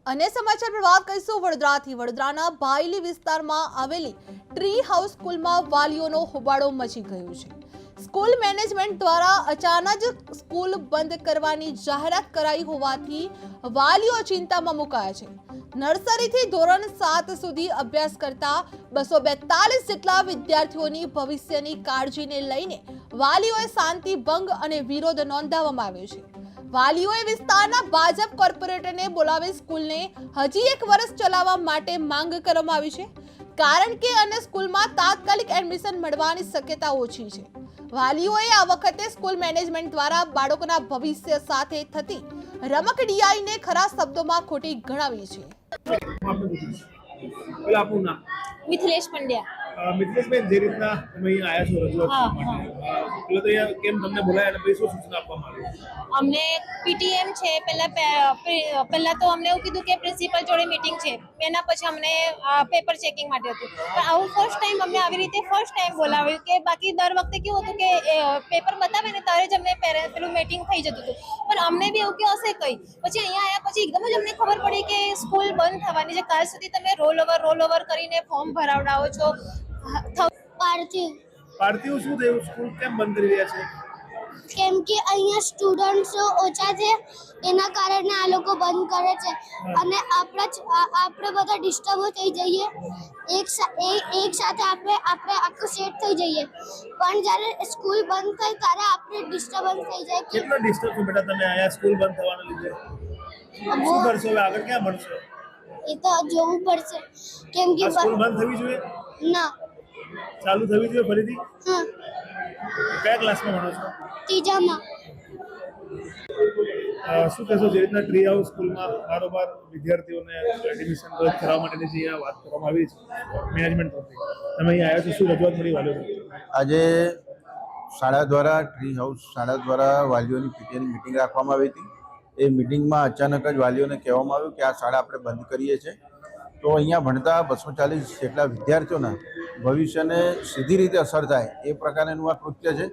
અને સમાચાર પર વાત કરીશું વડોદરાથી। વડોદરાના ભાયલી વિસ્તારમાં આવેલી ટ્રી હાઉસ સ્કૂલમાં વાલીઓનો હોબાળો મચી ગયો છે। સ્કૂલ મેનેજમેન્ટ દ્વારા અચાનક જ સ્કૂલ બંધ કરવાની જાહેરાત કરાઈ હોવાથી વાલીઓ ચિંતામાં મુકાયા છે। નર્સરીથી ધોરણ 7 સુધી અભ્યાસ કરતા 242 જેટલા વિદ્યાર્થીઓની ભવિષ્યની કાળજીને લઈને વાલીઓએ શાંતિ ભંગ અને વિરોધ નોંધાવવામાં આવ્યો છે। વાલીઓએ વિસ્તારના ભાજપ કોર્પોરેટરને બોલાવી સ્કૂલને હજી 1 વર્ષ ચલાવવા માટે માંગ કરવામાં આવી છે, કારણ કે અન્ય સ્કૂલમાં તાત્કાલિક એડમિશન મળવાની શક્યતા ઓછી છે। વાલીઓએ આ વખતે સ્કૂલ મેનેજમેન્ટ દ્વારા બાળકોના ભવિષ્ય સાથે થતી રમકડિયાઈને ખરા શબ્દોમાં ખોટી ગણાવી છે। मिथिलेश पंड्या। મિથિલેશબેન, જે રીતના તમે અહીં આવ્યા છો રજૂઆત કરવા માટે, પેલા તો અહીંયા કેમ તમને બોલાયા અને પછી શું સૂચના આપવામાં આવી? અમને પીટીએમ છે પહેલા તો અમને એવું કીધું કે પ્રિન્સિપલ જોડે મીટિંગ છે, એના પછી અમને પેપર ચેકિંગ માટે હતું, પણ આવું ફર્સ્ટ ટાઈમ અમને આવી રીતે ફર્સ્ટ ટાઈમ બોલાવ્યું કે બાકી દર વખતે કેવું હતું કે પેપર બતાવે ને ત્યારે જ અમને પેલું મીટિંગ થઈ જતું હતું, પણ અમને બી એવું કે હશે કંઈ, પછી અહીંયા આવ્યા પછી એકદમ જ અમને ખબર પડી કે સ્કૂલ બંધ થવાની છે। કાલ સુધી તમે રોલ ઓવર કરીને ફોર્મ ભરાવડાવો છો। પાર્થિવ શું થયું? સ્કૂલ કેમ બંધ કરી રહ્યા છે? કેમ કે અહીંયા સ્ટુડન્ટ્સ ઓછા છે, એના કારણે આ લોકો બંધ કરે છે અને આપણે બધા ડિસ્ટર્બ થઈ જઈએ, એક સાથે આપણે આખું સેટ થઈ જઈએ, પણ જ્યારે સ્કૂલ બંધ થાય ત્યારે આપણે ડિસ્ટર્બન્સ થઈ જાય। કેટલો ડિસ્ટર્બ છો બેટા તમે અહીંયા સ્કૂલ બંધ થવાના લીધે? શું કરશો હવે આગળ? ક્યાં ભણશો? એ તો જોવું પડશે, કેમ કે સ્કૂલ બંધ થવી જોઈએ? ના, ચાલુ થવી જોઈએ ફરીથી? હા, કયા ક્લાસમાં ભણો છો? ત્રીજામાં। શું કહેશો, જે રીતના ટ્રી હાઉસ સ્કૂલમાં બારોબાર વિદ્યાર્થીઓને એડમિશન કરવા માટેની જે વાત કરવામાં આવી છે મેનેજમેન્ટ તરફથી, તમે અહીં આવ્યા છો, શું રજૂઆત મળી વાલીઓને? આજે શાળા દ્વારા ટ્રી હાઉસ શાળા દ્વારા વાલીઓની પીટીએની મિટિંગ રાખવામાં આવી હતી। એ મિટિંગમાં અચાનક જ વાલીઓને કહેવામાં આવ્યું કે આ શાળા આપણે બંધ કરીએ છીએ, તો અહીંયા ભણતા 240 જેટલા વિદ્યાર્થીઓના ભવિષ્યને સીધી રીતે અસર થાય એ પ્રકારનું આ કૃત્ય છે।